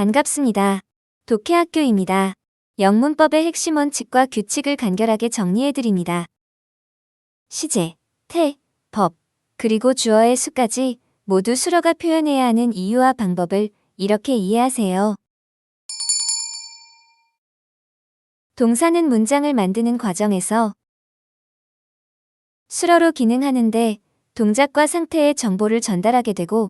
반갑습니다. 독해학교입니다. 영문법의 핵심 원칙과 규칙을 간결하게 정리해드립니다. 시제, 태, 법, 그리고 주어의 수까지 모두 수러가 표현해야 하는 이유와 방법을 이렇게 이해하세요. 동사는 문장을 만드는 과정에서 수러로 기능하는데 동작과 상태의 정보를 전달하게 되고,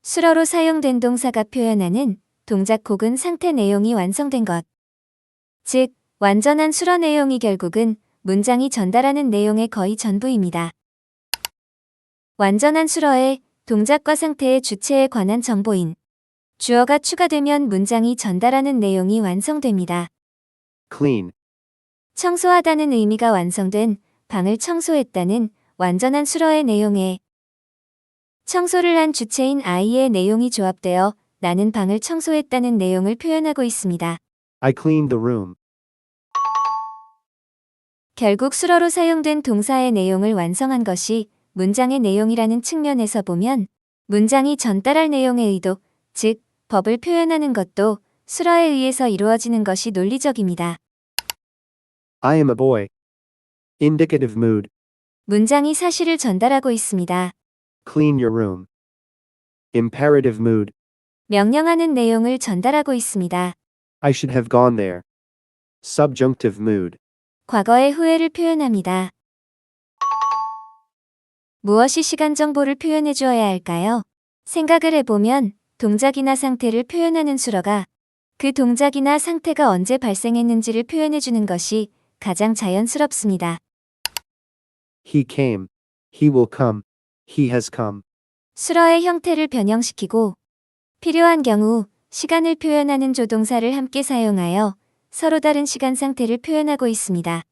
수러로 사용된 동사가 표현하는 동작 혹은 상태 내용이 완성된 것. 즉, 완전한 수러 내용이 결국은 문장이 전달하는 내용의 거의 전부입니다. 완전한 수러에 동작과 상태의 주체에 관한 정보인 주어가 추가되면 문장이 전달하는 내용이 완성됩니다. clean, 청소하다는 의미가 완성된 방을 청소했다는 완전한 수러의 내용에 청소를 한 주체인 I의 내용이 조합되어 나는 방을 청소했다는 내용을 표현하고 있습니다. I cleaned the room. 결국 수러로 사용된 동사의 내용을 완성한 것이 문장의 내용이라는 측면에서 보면 문장이 전달할 내용의 의도, 즉 법을 표현하는 것도 수러에 의해서 이루어지는 것이 논리적입니다. I am a boy. Indicative mood. 문장이 사실을 전달하고 있습니다. Clean your room. Imperative mood. 명령하는 내용을 전달하고 있습니다. I should have gone there. Subjunctive mood. 과거의 후회를 표현합니다. 무엇이 시간 정보를 표현해 주어야 할까요? 생각을 해보면 동작이나 상태를 표현하는 수러가 그 동작이나 상태가 언제 발생했는지를 표현해 주는 것이 가장 자연스럽습니다. He came. He will come. He has come. 수러의 형태를 변형시키고 필요한 경우 시간을 표현하는 조동사를 함께 사용하여 서로 다른 시간 상태를 표현하고 있습니다.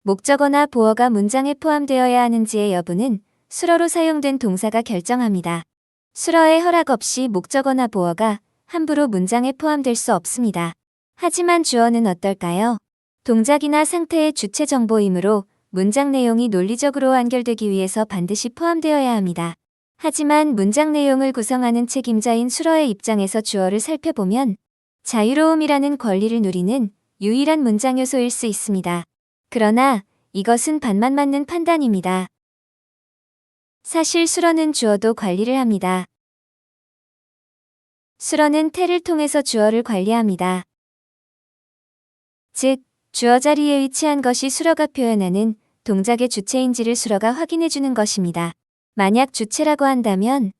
목적어나 보어가 문장에 포함되어야 하는지의 여부는 수러로 사용된 동사가 결정합니다. 수러의 허락 없이 목적어나 보어가 함부로 문장에 포함될 수 없습니다. 하지만 주어는 어떨까요? 동작이나 상태의 주체 정보이므로 문장 내용이 논리적으로 완결되기 위해서 반드시 포함되어야 합니다. 하지만 문장 내용을 구성하는 책임자인 수러의 입장에서 주어를 살펴보면 자유로움이라는 권리를 누리는 유일한 문장 요소일 수 있습니다. 그러나 이것은 반만 맞는 판단입니다. 사실 수러는 주어도 관리를 합니다. 수러는 태를 통해서 주어를 관리합니다. 즉, 주어 자리에 위치한 것이 수러가 표현하는 동작의 주체인지를 수러가 확인해 주는 것입니다. 만약 주체라고 한다면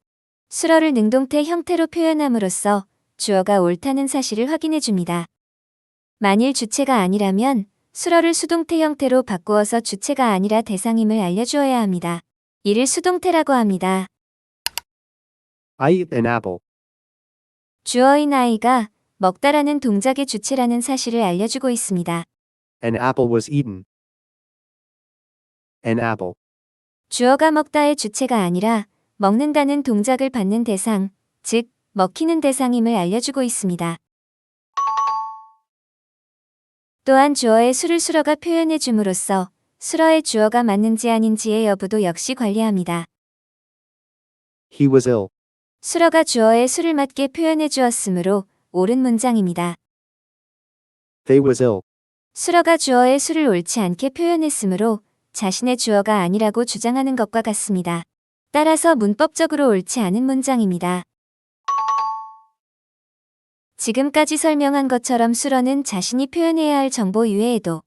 수러를 능동태 형태로 표현함으로써 주어가 옳다는 사실을 확인해 줍니다. 만일 주체가 아니라면 수러를 수동태 형태로 바꾸어서 주체가 아니라 대상임을 알려주어야 합니다. 이를 수동태라고 합니다. I eat an apple. 주어인 I가 먹다라는 동작의 주체라는 사실을 알려주고 있습니다. An apple was eaten. An apple. 주어가 먹다의 주체가 아니라 먹는다는 동작을 받는 대상, 즉 먹히는 대상임을 알려주고 있습니다. 또한 주어의 수를 수러가 표현해 줌으로써 수러의 주어가 맞는지 아닌지의 여부도 역시 관리합니다. He was ill. 수러가 주어의 수를 맞게 표현해 주었으므로 옳은 문장입니다. They was ill. 수러가 주어의 수를 옳지 않게 표현했으므로 자신의 주어가 아니라고 주장하는 것과 같습니다. 따라서 문법적으로 옳지 않은 문장입니다. 지금까지 설명한 것처럼 수러는 자신이 표현해야 할 정보 이외에도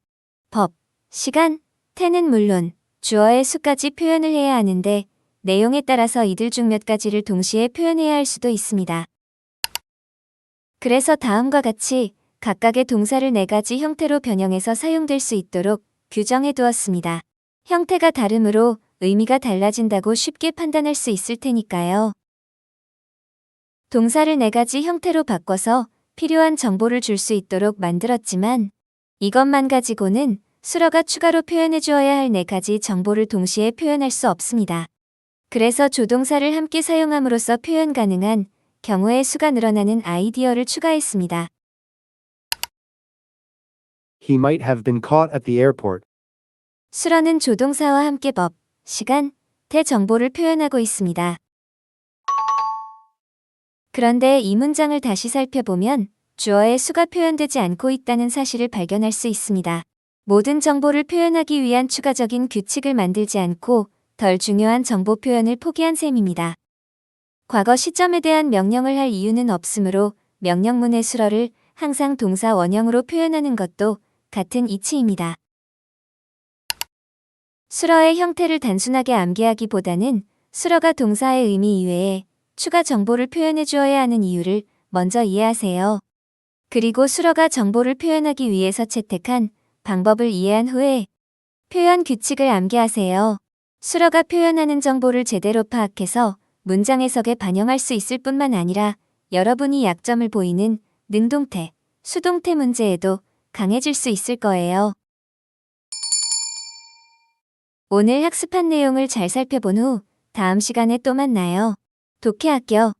법, 시간, 태는 물론 주어의 수까지 표현을 해야 하는데 내용에 따라서 이들 중 몇 가지를 동시에 표현해야 할 수도 있습니다. 그래서 다음과 같이 각각의 동사를 4가지 형태로 변형해서 사용될 수 있도록 규정해 두었습니다. 형태가 다르므로 의미가 달라진다고 쉽게 판단할 수 있을 테니까요. 동사를 4가지 형태로 바꿔서 필요한 정보를 줄 수 있도록 만들었지만 이것만 가지고는 수러가 추가로 표현해 주어야 할 4가지 정보를 동시에 표현할 수 없습니다. 그래서 조동사를 함께 사용함으로써 표현 가능한 경우의 수가 늘어나는 아이디어를 추가했습니다. He might have been caught at the airport. 수러는 조동사와 함께 법, 시간, 태 정보를 표현하고 있습니다. 그런데 이 문장을 다시 살펴보면 주어의 수가 표현되지 않고 있다는 사실을 발견할 수 있습니다. 모든 정보를 표현하기 위한 추가적인 규칙을 만들지 않고 덜 중요한 정보 표현을 포기한 셈입니다. 과거 시점에 대한 명령을 할 이유는 없으므로 명령문의 수러를 항상 동사 원형으로 표현하는 것도 같은 이치입니다. 수러의 형태를 단순하게 암기하기보다는 수러가 동사의 의미 이외에 추가 정보를 표현해 주어야 하는 이유를 먼저 이해하세요. 그리고 수러가 정보를 표현하기 위해서 채택한 방법을 이해한 후에 표현 규칙을 암기하세요. 수러가 표현하는 정보를 제대로 파악해서 문장 해석에 반영할 수 있을 뿐만 아니라 여러분이 약점을 보이는 능동태, 수동태 문제에도 강해질 수 있을 거예요. 오늘 학습한 내용을 잘 살펴본 후 다음 시간에 또 만나요. 독해학교